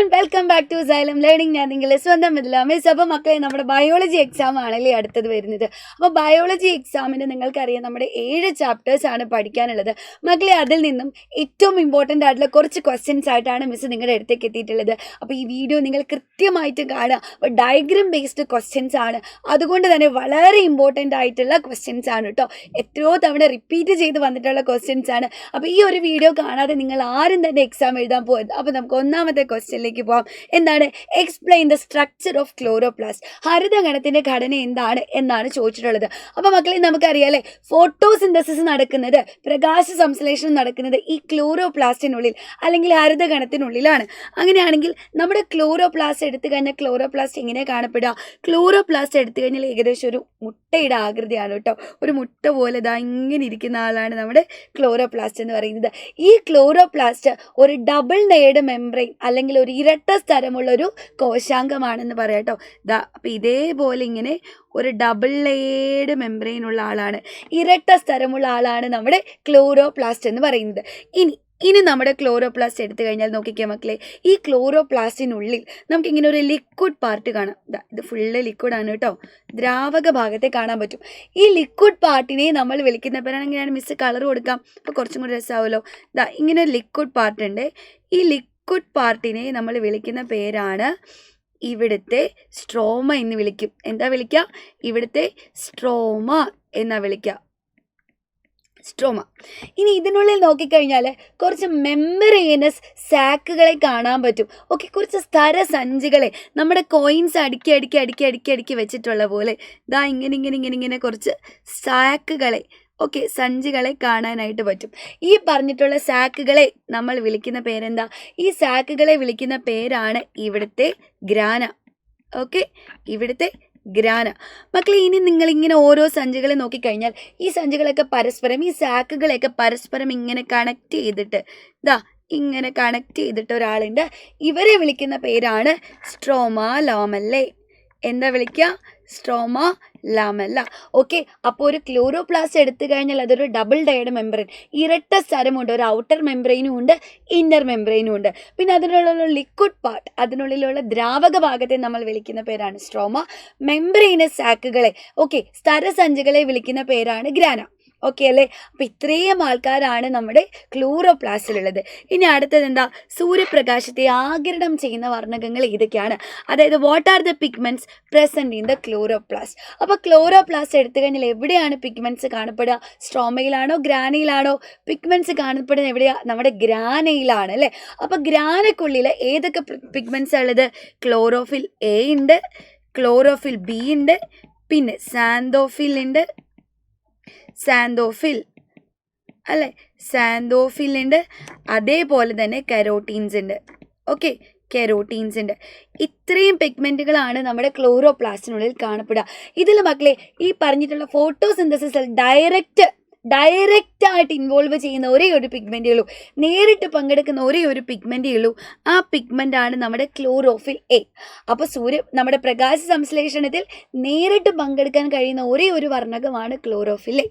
Everyone, welcome back to Xylem learning. ഞാൻ നിങ്ങളുടെ സ്വന്തം മിസ്. അപ്പോൾ മക്കളെ, നമ്മുടെ ബയോളജി എക്സാം ആണല്ലേ അടുത്തത് വരുന്നത്. അപ്പോൾ ബയോളജി എക്സാമിന് നിങ്ങൾക്കറിയാം നമ്മുടെ 7 ചാപ്റ്റേഴ്സ് ആണ് പഠിക്കാനുള്ളത്. മക്കളെ, അതിൽ നിന്നും ഏറ്റവും ഇമ്പോർട്ടൻ്റ് ആയിട്ടുള്ള കുറച്ച് ക്വസ്റ്റ്യൻസ് ആയിട്ടാണ് മിസ് നിങ്ങളുടെ അടുത്തേക്ക് എത്തിയിട്ടുള്ളത്. അപ്പോൾ ഈ വീഡിയോ നിങ്ങൾ കൃത്യമായിട്ട് കാണുക. അപ്പോൾ ഡയഗ്രം ബേസ്ഡ് ക്വസ്റ്റ്യൻസ് ആണ്, അതുകൊണ്ട് തന്നെ വളരെ ഇമ്പോർട്ടൻ്റ് ആയിട്ടുള്ള ക്വസ്റ്റ്യൻസ് ആണ് കേട്ടോ. എത്രയോ തവണ റിപ്പീറ്റ് ചെയ്ത് വന്നിട്ടുള്ള ക്വസ്റ്റ്യൻസ് ആണ്. അപ്പോൾ ഈ ഒരു വീഡിയോ കാണാതെ നിങ്ങൾ ആരും തന്നെ എക്സാം എഴുതാൻ പോകുന്നത്. അപ്പോൾ നമുക്ക് ഒന്നാമത്തെ ക്വസ്റ്റ്യനിലേക്ക് പോകാം. എന്താണ്? Explain the structure of chloroplast. ഹരിതഗണത്തിന്റെ ഘടന എന്താണ് എന്നാണ് ചോദിച്ചിട്ടുള്ളത്. അപ്പോൾ മക്കളെ, നമുക്കറിയാലേ, ഫോട്ടോസിന്തസിസ് നടക്കുന്നത്, പ്രകാശ സംശ്ലേഷണം നടക്കുന്നത് ഈ ക്ലോറോപ്ലാസ്റ്റിനുള്ളിൽ അല്ലെങ്കിൽ ഹരിതഗണത്തിനുള്ളിലാണ്. അങ്ങനെയാണെങ്കിൽ നമ്മുടെ ക്ലോറോപ്ലാസ്റ്റ് എടുത്തു കഴിഞ്ഞാൽ ക്ലോറോപ്ലാസ്റ്റ് എങ്ങനെ കാണപ്പെടുക? ക്ലോറോപ്ലാസ്റ്റ് എടുത്തു കഴിഞ്ഞാൽ ഏകദേശം ഒരു മുട്ടയുടെ ആകൃതിയാണ് കേട്ടോ. ഒരു മുട്ട പോലെ ഇതാ ഇങ്ങനെ ഇരിക്കുന്ന ആളാണ് നമ്മുടെ ക്ലോറോപ്ലാസ്റ്റ് എന്ന് പറയുന്നത്. ഈ ക്ലോറോപ്ലാസ്റ്റ് ഒരു ഡബിൾ ലെയർഡ് മെംബ്രെയിൻ അല്ലെങ്കിൽ ഒരു ഇരട്ട സ്ഥലമുള്ള ഒരു കോശാംഗമാണെന്ന് പറയാം കേട്ടോ. ഇതാ അപ്പം ഇതേപോലെ ഇങ്ങനെ ഒരു ഡബിൾ ലെയർഡ് മെംബ്രെയിൻ ഉള്ള ആളാണ്, ഇരട്ട സ്ഥലമുള്ള ആളാണ് നമ്മുടെ ക്ലോറോപ്ലാസ്റ്റ് എന്ന് പറയുന്നത്. ഇനി നമ്മുടെ ക്ലോറോപ്ലാസ്റ്റ് എടുത്തു കഴിഞ്ഞാൽ നോക്കിക്കേ മക്കളെ, ഈ ക്ലോറോപ്ലാസ്റ്റിനുള്ളിൽ നമുക്കിങ്ങനെ ഒരു ലിക്വിഡ് പാർട്ട് കാണാം. ഇത് ഫുള്ള് ലിക്വിഡാണ് കേട്ടോ, ദ്രാവക ഭാഗത്തെ കാണാൻ പറ്റും. ഈ ലിക്വിഡ് പാർട്ടിനെ നമ്മൾ വിളിക്കുന്ന പേരാണ്, അങ്ങനെയാണ് മിസ് കളർ കൊടുക്കാം, അപ്പോൾ കുറച്ചും കൂടി രസമാവുമല്ലോ. ഇങ്ങനെ ഒരു ലിക്വിഡ് പാർട്ട് ഉണ്ട്. ഈ ലിക്വിഡ് പാർട്ടിനെ നമ്മൾ വിളിക്കുന്ന പേരാണ് ഇവിടുത്തെ സ്ട്രോമ എന്ന് വിളിക്കും. എന്താ വിളിക്കുക? ഇവിടുത്തെ സ്ട്രോമ എന്നാ വിളിക്കുക, സ്ട്രോമ. ഇനി ഇതിനുള്ളിൽ നോക്കിക്കഴിഞ്ഞാൽ കുറച്ച് മെമ്പറേനസ് സാക്കുകളെ കാണാൻ പറ്റും. ഓക്കെ, കുറച്ച് സ്ഥരസഞ്ചികളെ, നമ്മുടെ കോയിൻസ് അടുക്കി വെച്ചിട്ടുള്ള പോലെ ഇങ്ങനെ കുറച്ച് സാക്കുകളെ, ഓക്കെ, സഞ്ചികളെ കാണാനായിട്ട് പറ്റും. ഈ പറഞ്ഞിട്ടുള്ള സാക്കുകളെ നമ്മൾ വിളിക്കുന്ന പേരെന്താ? ഈ സാക്കുകളെ വിളിക്കുന്ന പേരാണ് ഇവിടുത്തെ ഗ്രാന. ഓക്കെ, ഇവിടുത്തെ ഗ്രാന. മക്കളെ, ഇനി നിങ്ങളിങ്ങനെ ഓരോ സഞ്ചികളെ നോക്കിക്കഴിഞ്ഞാൽ ഈ സഞ്ചികളൊക്കെ പരസ്പരം, ഈ സാക്കുകളെയൊക്കെ പരസ്പരം ഇങ്ങനെ കണക്ട് ചെയ്തിട്ട് ഇങ്ങനെ കണക്ട് ചെയ്തിട്ട് ഒരാളുണ്ട്. ഇവരെ വിളിക്കുന്ന പേരാണ് സ്ട്രോമ ലാമെല്ല. എന്താ വിളിക്കുക? Stroma lamella. ഓക്കെ, അപ്പോൾ ഒരു ക്ലോറോപ്ലാസ്റ്റ് എടുത്തു കഴിഞ്ഞാൽ അതൊരു ഡബിൾ ലെയർഡ് മെംബ്രെയിൻ, ഇരട്ട സ്ഥലമുണ്ട്. ഒരു ഔട്ടർ മെംബ്രെയിനും ഉണ്ട്, ഇന്നർ മെംബ്രെയിനും ഉണ്ട്. പിന്നെ അതിനുള്ള ലിക്വിഡ് പാർട്ട്, അതിനുള്ളിലുള്ള ദ്രാവക ഭാഗത്തെ നമ്മൾ വിളിക്കുന്ന പേരാണ് സ്ട്രോമ. മെംബ്രെയിനസ് സാക്കുകളെ, ഓക്കെ, സ്ഥരസഞ്ചികളെ വിളിക്കുന്ന പേരാണ് ഗ്രാന. ഓക്കെ അല്ലേ? അപ്പം ഇത്രയും ആൾക്കാരാണ് നമ്മുടെ ക്ലോറോപ്ലാസ്റ്റിലുള്ളത്. ഇനി അടുത്തത് എന്താ? സൂര്യപ്രകാശത്തെ ആഗിരണം ചെയ്യുന്ന വർണ്ണകങ്ങൾ ഏതൊക്കെയാണ്? അതായത് what are the pigments present in the chloroplast. അപ്പോൾ ക്ലോറോപ്ലാസ്റ്റ് എടുത്തു കഴിഞ്ഞാൽ എവിടെയാണ് പിഗ്മെന്റ്സ് കാണപ്പെടുക? സ്ട്രോമയിലാണോ ഗ്രാനയിലാണോ? പിഗ്മെന്റ്സ് കാണപ്പെടുന്നത് എവിടെയാണ്? നമ്മുടെ ഗ്രാനയിലാണ് അല്ലേ? അപ്പോൾ ഗ്രാനക്കുള്ളിൽ ഏതൊക്കെ പിഗ്മെന്റ്സ് ഉള്ളത്? ക്ലോറോഫിൽ എ ഉണ്ട്, ക്ലോറോഫിൽ ബി ഉണ്ട്, പിന്നെ സാന്തോഫിൽ ഉണ്ട്, സാന്തോഫിൽ അല്ലേ, സാന്തോഫിൽ ഉണ്ട്. അതേപോലെ തന്നെ കെരോട്ടീൻസ് ഉണ്ട്. ഓക്കെ, കെരോട്ടീൻസ് ഉണ്ട്. ഇത്രയും പിഗ്മെന്റുകളാണ് നമ്മുടെ ക്ലോറോപ്ലാസ്റ്റിനുള്ളിൽ കാണപ്പെടുക. ഇതിൽ മക്കളെ, ഈ പറഞ്ഞിട്ടുള്ള ഫോട്ടോസിന്തസിസിൽ ഡയറക്റ്റ് ആയിട്ട് ഇൻവോൾവ് ചെയ്യുന്ന ഒരേ ഒരു പിഗ്മെന്റേ ഉള്ളൂ, നേരിട്ട് പങ്കെടുക്കുന്ന ഒരേ ഒരു പിഗ്മെന്റേ ഉള്ളൂ. ആ പിഗ്മെന്റ് ആണ് നമ്മുടെ ക്ലോറോഫിൽ എ. അപ്പോൾ നമ്മുടെ പ്രകാശ സംശ്ലേഷണത്തിൽ നേരിട്ട് പങ്കെടുക്കാൻ കഴിയുന്ന ഒരേ ഒരു വർണ്ണകമാണ് ക്ലോറോഫിൽ എ.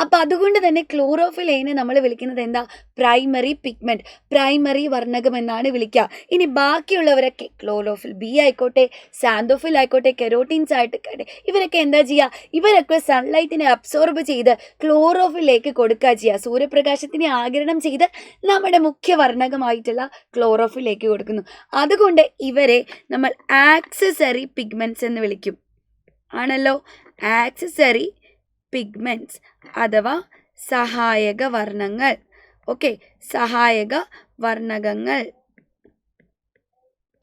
അപ്പോൾ അതുകൊണ്ട് തന്നെ ക്ലോറോഫിൽ എനെ നമ്മൾ വിളിക്കുന്നത് എന്താ? പ്രൈമറി പിഗ്മെന്റ്, പ്രൈമറി വർണ്ണകം എന്നാണ് വിളിക്കുക. ഇനി ബാക്കിയുള്ളവരൊക്കെ ക്ലോറോഫിൽ ബി ആയിക്കോട്ടെ, സാന്തോഫിൽ ആയിക്കോട്ടെ, കെരോട്ടീൻസ് ആയിക്കോട്ടെ, ഇവരൊക്കെ എന്താ ചെയ്യുക? ഇവരൊക്കെ സൺലൈറ്റിനെ അബ്സോർബ് ചെയ്ത് ക്ലോറോഫിലേക്ക് കൊടുക്കുക ചെയ്യുക. സൂര്യപ്രകാശത്തിനെ ആഗിരണം ചെയ്ത് നമ്മുടെ മുഖ്യ വർണ്ണകമായിട്ടുള്ള ക്ലോറോഫിലേക്ക് കൊടുക്കുന്നു. അതുകൊണ്ട് ഇവരെ നമ്മൾ ആക്സസറി പിഗ്മെന്റ്സ് എന്ന് വിളിക്കും. ആണല്ലോ, ആക്സസറി പിഗ്മെന്റ്സ് അഥവാ സഹായക വർണ്ണങ്ങൾ. ഓക്കെ, സഹായക വർണ്ണകങ്ങൾ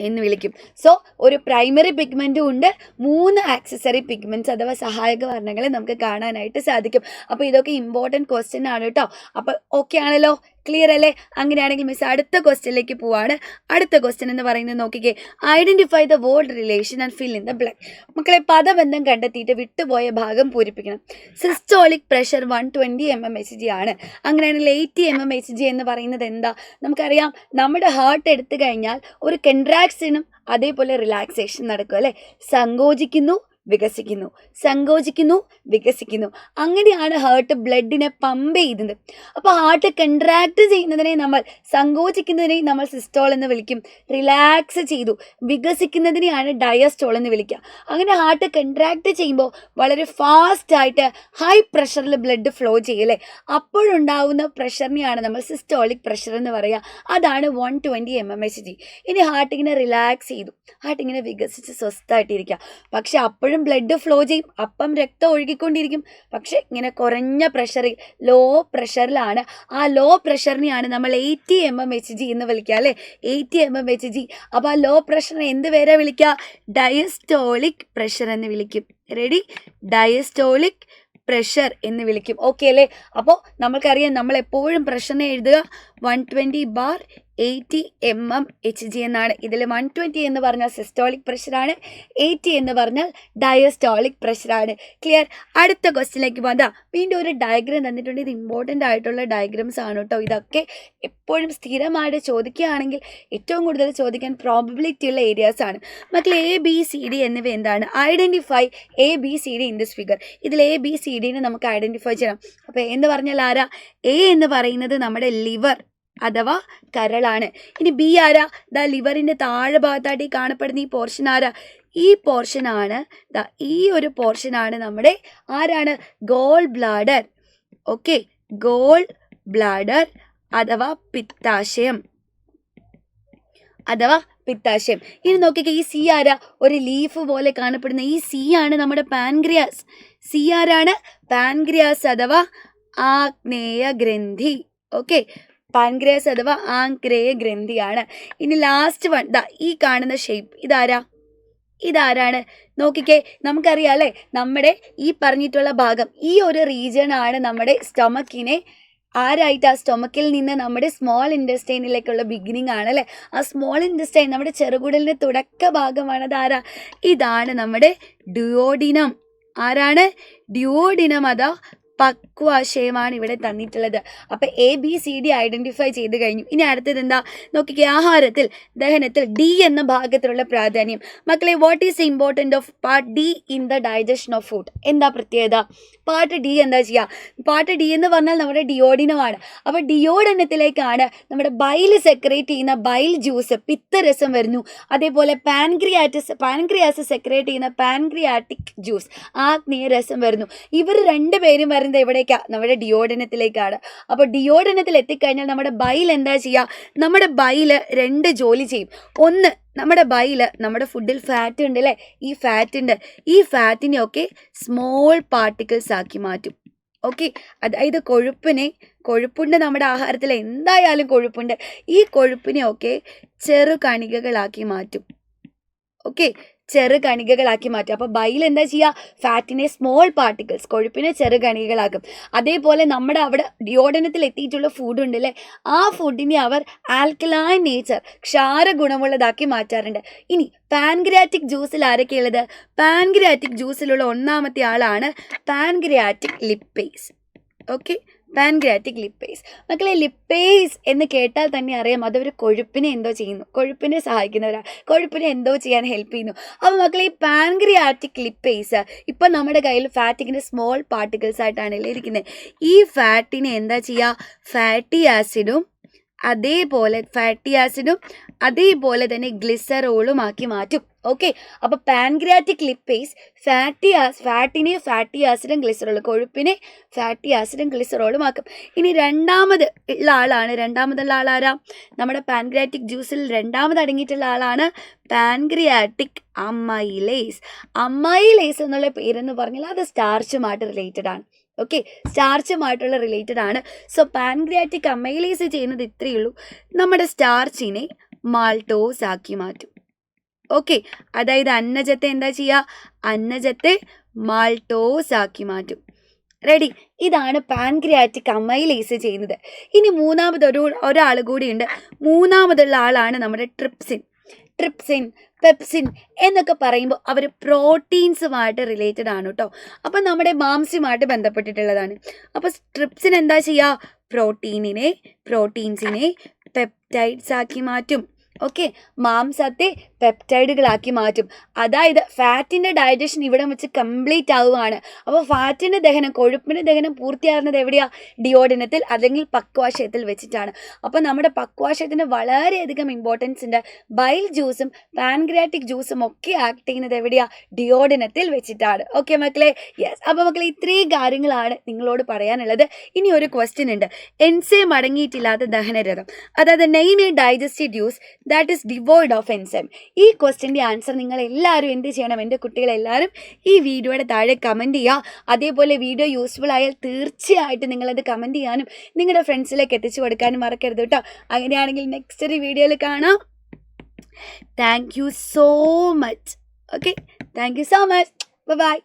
എന്ന് വിളിക്കും. സോ ഒരു പ്രൈമറി പിഗ്മെന്റും ഉണ്ട്, 3 ആക്സസറി പിഗ്മെന്റ്സ് അഥവാ സഹായക വർണ്ണങ്ങളെ നമുക്ക് കാണാനായിട്ട് സാധിക്കും. അപ്പോൾ ഇതൊക്കെ ഇമ്പോർട്ടൻറ്റ് ക്വസ്റ്റ്യൻ ആണ് കേട്ടോ. അപ്പോൾ ഓക്കെ ആണല്ലോ, ക്ലിയർ അല്ലേ? അങ്ങനെയാണെങ്കിൽ മിസ് അടുത്ത ക്വസ്റ്റ്യനിലേക്ക് പോവാണ്. അടുത്ത ക്വസ്റ്റ്യൻ എന്ന് പറയുന്നത് നോക്കിക്കേ, identify the word relation and fill in the blank. മക്കളെ, പദബന്ധം കണ്ടെത്തിയിട്ട് വിട്ടുപോയ ഭാഗം പൂരിപ്പിക്കണം. സിസ്റ്റോളിക് പ്രഷർ 120 mmHg ആണ്. അങ്ങനെയാണെങ്കിൽ 80 mmHg എന്ന് പറയുന്നത് എന്താ? നമുക്കറിയാം, നമ്മുടെ ഹാർട്ട് എടുത്തു കഴിഞ്ഞാൽ ഒരു കൺട്രാക്ഷനും അതേപോലെ റിലാക്സേഷൻ നടക്കും അല്ലേ? സങ്കോചിക്കുന്നു, വികസിക്കുന്നു, സങ്കോചിക്കുന്നു, വികസിക്കുന്നു. അങ്ങനെയാണ് ഹാർട്ട് ബ്ലഡിനെ പമ്പ് ചെയ്യുന്നത്. അപ്പോൾ ഹാർട്ട് കൺട്രാക്ട് ചെയ്യുന്നതിനെ നമ്മൾ, സങ്കോചിക്കുന്നതിനെ നമ്മൾ സിസ്റ്റോൾ എന്ന് വിളിക്കും. റിലാക്സ് ചെയ്തു വികസിക്കുന്നതിനെയാണ് ഡയസ്റ്റോൾ എന്ന് വിളിക്കുക. അങ്ങനെ ഹാർട്ട് കൺട്രാക്ട് ചെയ്യുമ്പോൾ വളരെ ഫാസ്റ്റായിട്ട് ഹൈ പ്രഷറിൽ ബ്ലഡ് ഫ്ലോ ചെയ്യല്ലേ, അപ്പോഴുണ്ടാവുന്ന പ്രഷറിനെയാണ് നമ്മൾ സിസ്റ്റോളിക് പ്രഷർ എന്ന് പറയുക. അതാണ് 120 mmHg. ഇനി ഹാർട്ട് ഇങ്ങനെ റിലാക്സ് ചെയ്തു, ഹാർട്ട് ഇങ്ങനെ വികസിച്ച് സ്വസ്ഥമായിട്ടിരിക്കുക. പക്ഷെ അപ്പോഴും ബ്ലഡ് ഫ്ലോ ചെയ്യും, അപ്പം രക്തം ഒഴുകിക്കൊണ്ടിരിക്കും. പക്ഷെ ഇങ്ങനെ കുറഞ്ഞ പ്രഷറിൽ, ലോ പ്രഷറിലാണ്. ആ ലോ പ്രഷറിനെയാണ് നമ്മൾ 80 mmHg എന്ന് വിളിക്കുക അല്ലേ, 80 mmHg. അപ്പോൾ ആ ലോ പ്രഷറിനെ എന്ത് പേരാ വിളിക്കുക? ഡയസ്റ്റോളിക് പ്രഷർ എന്ന് വിളിക്കും. റെഡി? ഡയസ്റ്റോളിക് പ്രഷർ എന്ന് വിളിക്കും. ഓക്കെ അല്ലേ? അപ്പോൾ നമ്മൾക്കറിയാം, നമ്മൾ എപ്പോഴും പ്രഷറിനെ എഴുതുക 120/80 mmHg എന്നാണ്. ഇതിൽ 120 എന്ന് പറഞ്ഞാൽ സിസ്റ്റോളിക് പ്രഷറാണ്, 80 എന്ന് പറഞ്ഞാൽ ഡയസ്റ്റോളിക് പ്രഷറാണ്. ക്ലിയർ? അടുത്ത ക്വസ്റ്റ്യനിലേക്ക് പോകാം. വീണ്ടും ഒരു ഡയഗ്രാം തന്നിട്ടുണ്ട്. ഇത് ഇമ്പോർട്ടൻ്റ് ആയിട്ടുള്ള ഡയഗ്രാംസ് ആണ് കേട്ടോ. ഇതൊക്കെ എപ്പോഴും സ്ഥിരമായിട്ട് ചോദിക്കുകയാണെങ്കിൽ ഏറ്റവും കൂടുതൽ ചോദിക്കാൻ പ്രോബബിലിറ്റി ഉള്ള ഏരിയാസ് ആണ്. മക്കൾ ABCD എന്നിവ എന്താണ്? Identify ABCD in this figure. ഇതിൽ ABCDനെ നമുക്ക് ഐഡൻറ്റിഫൈ ചെയ്യണം. അപ്പോൾ എന്ന് പറഞ്ഞാൽ ആരാ? A എന്ന് പറയുന്നത് നമ്മുടെ ലിവർ അഥവാ കരളാണ്. ഇനി ബി ആരാ? ദാ ലിവറിൻ്റെ താഴെ ഭാഗത്തായിട്ട് കാണപ്പെടുന്ന ഈ പോർഷൻ ആരാ? ഈ പോർഷനാണ്, ഈ ഒരു പോർഷനാണ് നമ്മുടെ ആരാണ്? Goal bladder. Okay, goal bladder അഥവാ പിത്താശയം, അഥവാ പിത്താശയം. ഇനി നോക്കിക്കേ, ഈ സി ആരാ? ഒരു ലീഫ് പോലെ കാണപ്പെടുന്ന ഈ സി ആണ് നമ്മുടെ പാൻക്രിയാസ്. സി ആരാണ്? പാൻക്രിയാസ് അഥവാ ആഗ്നേയ ഗ്രന്ഥി. ഓക്കെ, പാൻക്രിയാസ് അഥവാ ആഗ്നേയ ഗ്രന്ഥിയാണ്. ഇനി ലാസ്റ്റ് വൺ, ഈ കാണുന്ന ഷേപ്പ് ഇതാരാണ്? നോക്കിക്കേ, നമുക്കറിയാം അല്ലേ, നമ്മുടെ ഈ പറഞ്ഞിട്ടുള്ള ഭാഗം, ഈ ഒരു റീജിയൻ ആണ് നമ്മുടെ സ്റ്റൊമക്കിനെ ആരായിട്ട്, ആ സ്റ്റൊമക്കിൽ നിന്ന് നമ്മുടെ സ്മോൾ ഇൻറ്റസ്റ്റൈനിലേക്കുള്ള ബിഗിനിങ് ആണ് അല്ലേ. ആ സ്മോൾ ഇൻറ്റസ്റ്റൈൻ നമ്മുടെ ചെറുകുടലിൻ്റെ തുടക്ക ഭാഗമാണ്. അതാരാ? ഇതാണ് നമ്മുടെ ഡ്യൂയോഡിനം. ആരാണ്? ഡ്യൂയോഡിനം അതാ പക്വാശയമാണ് ഇവിടെ തന്നിട്ടുള്ളത്. അപ്പം ABCD ഐഡൻറ്റിഫൈ ചെയ്ത് കഴിഞ്ഞു. ഇനി അടുത്തത് എന്താ നോക്കിക്കേ, ആഹാരത്തിൽ, ദഹനത്തിൽ D എന്ന ഭാഗത്തിലുള്ള പ്രാധാന്യം. മക്കളെ, what is the important of part D in the digestion of food? എന്താ പ്രത്യേകത? പാർട്ട് D എന്താ ചെയ്യുക? പാർട്ട് D എന്ന് പറഞ്ഞാൽ നമ്മുടെ ഡിയോഡിനമാണ്. അപ്പോൾ ഡിയോഡിനത്തിലേക്കാണ് നമ്മുടെ ബൈൽ സെക്രേറ്റ് ചെയ്യുന്ന ബൈൽ ജ്യൂസ്, പിത്തരസം വരുന്നു. അതേപോലെ പാൻക്രിയാസ് സെക്രേറ്റ് ചെയ്യുന്ന പാൻക്രിയാറ്റിക് ജ്യൂസ്, ആഗ്നേയ രസം വരുന്നു. ഇവർ രണ്ടുപേരും വരുന്നത് എവിടേക്കാ? നമ്മുടെ ഡിയോഡിനത്തിലേക്കാണ്. അപ്പോൾ ഡിയോഡിനത്തിൽ എത്തിക്കഴിഞ്ഞാൽ നമ്മുടെ ബൈൽ എന്താ ചെയ്യുക? നമ്മുടെ ബൈൽ രണ്ട് ജോലി ചെയ്യും. ഒന്ന്, നമ്മുടെ ബൈൽ, നമ്മുടെ ഫുഡിൽ ഫാറ്റ് ഉണ്ട് അല്ലേ, ഈ ഫാറ്റിനെയൊക്കെ സ്മോൾ പാർട്ടിക്കിൾസ് ആക്കി മാറ്റും. ഓക്കെ, അതായത് കൊഴുപ്പുണ്ട് നമ്മുടെ ആഹാരത്തിൽ, എന്തായാലും കൊഴുപ്പുണ്ട്. ഈ കൊഴുപ്പിനെയൊക്കെ ചെറുകണികകളാക്കി മാറ്റും. ഓക്കെ, ചെറുകണികകളാക്കി മാറ്റും. അപ്പോൾ ബൈൽ എന്താ ചെയ്യുക? ഫാറ്റിനെ സ്മോൾ പാർട്ടിക്കിൾസ്, കൊഴുപ്പിനെ ചെറുകണികകളാക്കും. അതേപോലെ നമ്മുടെ അവിടെ ഡിയോഡനത്തിൽ എത്തിയിട്ടുള്ള ഫുഡ് ഉണ്ടല്ലേ, ആ ഫുഡിനെ അവർ ആൽക്കലൈൻ നേച്ചർ, ക്ഷാര ഗുണമുള്ളതാക്കി മാറ്റാറുണ്ട്. ഇനി പാൻക്രിയാറ്റിക് ജ്യൂസിൽ ആരൊക്കെയുള്ളത്? പാൻക്രിയാറ്റിക് ജ്യൂസിലുള്ള ഒന്നാമത്തെ ആളാണ് pancreatic lipase. Okay, pancreatic lipase. മക്കളെ, ലിപ്പേസ് എന്ന് കേട്ടാൽ തന്നെ അറിയാം അതൊരു കൊഴുപ്പിനെ എന്തോ ചെയ്യുന്നു, കൊഴുപ്പിനെ സഹായിക്കുന്നവരാണ്, കൊഴുപ്പിനെ എന്തോ ചെയ്യാൻ ഹെൽപ്പ് ചെയ്യുന്നു. അപ്പോൾ മക്കളെ, ഈ പാൻക്രിയാറ്റിക് ലിപ്പേസ് ഇപ്പം നമ്മുടെ കയ്യിൽ ഫാറ്റിൻ്റെ സ്മോൾ പാർട്ടിക്കിൾസ് ആയിട്ടാണല്ലേ ഇരിക്കുന്നത്. ഈ ഫാറ്റിനെ എന്താ ചെയ്യുക? ഫാറ്റി ആസിഡും അതേപോലെ തന്നെ ഗ്ലിസറോളും ആക്കി മാറ്റും. ഓക്കെ, അപ്പോൾ പാൻക്രിയാറ്റിക് ലിപ്പേസ് ഫാറ്റിനെ ഫാറ്റി ആസിഡും ഗ്ലിസറോളും, കൊഴുപ്പിനെ ഫാറ്റി ആസിഡും ഗ്ലിസറോളും ആക്കും. ഇനി രണ്ടാമതുള്ള ആളാരാ? നമ്മുടെ പാൻക്രിയാറ്റിക് ജ്യൂസിൽ രണ്ടാമത് അടങ്ങിയിട്ടുള്ള ആളാണ് പാൻക്രിയാറ്റിക് അമൈലേസ്. അമൈലേസ് എന്നുള്ള പേരെന്ന് പറഞ്ഞാൽ അത് സ്റ്റാർച്ചുമായിട്ട് റിലേറ്റഡ് ആണ്. ഓക്കെ, സ്റ്റാർച്ചുമായിട്ടുള്ള റിലേറ്റഡ് ആണ്. സോ പാൻക്രിയാറ്റിക് അമൈലേസ് ചെയ്യുന്നത് ഇത്രയേ ഉള്ളൂ, നമ്മുടെ സ്റ്റാർച്ചിനെ മാൾട്ടോസ് ആക്കി മാറ്റും. ഓക്കെ, അതായത് അന്നജത്തെ എന്താ ചെയ്യുക? അന്നജത്തെ മാൾട്ടോസ് ആക്കി മാറ്റും. റെഡി? ഇതാണ് പാൻക്രിയാറ്റിക് അമൈലേസ് ചെയ്യുന്നത്. ഇനി മൂന്നാമത് ഒരാൾ കൂടിയുണ്ട്. മൂന്നാമതുള്ള ആളാണ് നമ്മുടെ ട്രിപ്സിൻ, പെപ്സിൻ എന്നൊക്കെ പറയുമ്പോൾ അവർ പ്രോട്ടീൻസുമായിട്ട് റിലേറ്റഡ് ആണ് കേട്ടോ. അപ്പം നമ്മുടെ മാംസ്യമായിട്ട് ബന്ധപ്പെട്ടിട്ടുള്ളതാണ്. അപ്പോൾ ട്രിപ്സിൻ എന്താ ചെയ്യുക? പ്രോട്ടീൻസിനെ പെപ്റ്റൈഡ്സ് ആക്കി മാറ്റും. ഓക്കെ, മാംസത്തെ പെപ്റ്റൈഡുകളാക്കി മാറ്റും. അതായത് ഫാറ്റിൻ്റെ ഡൈജഷൻ ഇവിടെ വെച്ച് കംപ്ലീറ്റ് ആവുകയാണ്. അപ്പോൾ ഫാറ്റിൻ്റെ ദഹനം, കൊഴുപ്പിൻ്റെ ദഹനം പൂർത്തിയാകുന്നത് എവിടെയാണ്? ഡിയോഡിനത്തിൽ അല്ലെങ്കിൽ പക്വാശയത്തിൽ വെച്ചിട്ടാണ്. അപ്പോൾ നമ്മുടെ പക്വാശയത്തിന് വളരെയധികം ഇമ്പോർട്ടൻസ് ഉണ്ട്. ബൈൽ ജ്യൂസും പാൻക്രിയാറ്റിക് ജ്യൂസും ഒക്കെ ആക്ട് ചെയ്യുന്നത് എവിടെയാണ്? ഡിയോഡിനത്തിൽ വെച്ചിട്ടാണ്. ഓക്കെ മക്കളെ, യെസ്. അപ്പോൾ മക്കളെ ഇത്രയും കാര്യങ്ങളാണ് നിങ്ങളോട് പറയാനുള്ളത്. ഇനി ഒരു ക്വസ്റ്റ്യൻ ഉണ്ട്. എൻസൈം അടങ്ങിയിട്ടില്ലാത്ത ദഹനരഥം, അതായത് name A digestive juice that is devoid of enzyme. ഈ ക്വസ്റ്റ്യൻ്റെ ആൻസർ നിങ്ങൾ എല്ലാവരും എന്ത് ചെയ്യണം? എൻ്റെ കുട്ടികളെല്ലാവരും ഈ വീഡിയോയുടെ താഴെ കമൻറ്റ് ചെയ്യുക. അതേപോലെ വീഡിയോ യൂസ്ഫുൾ ആയാൽ തീർച്ചയായിട്ടും നിങ്ങളത് കമൻറ്റ് ചെയ്യാനും നിങ്ങളുടെ ഫ്രണ്ട്സിലേക്ക് എത്തിച്ചു കൊടുക്കാനും മറക്കരുത് കേട്ടോ. അങ്ങനെയാണെങ്കിൽ നെക്സ്റ്റ് ഒരു വീഡിയോയിൽ കാണാം. Thank you so much. Okay, thank you so much. By.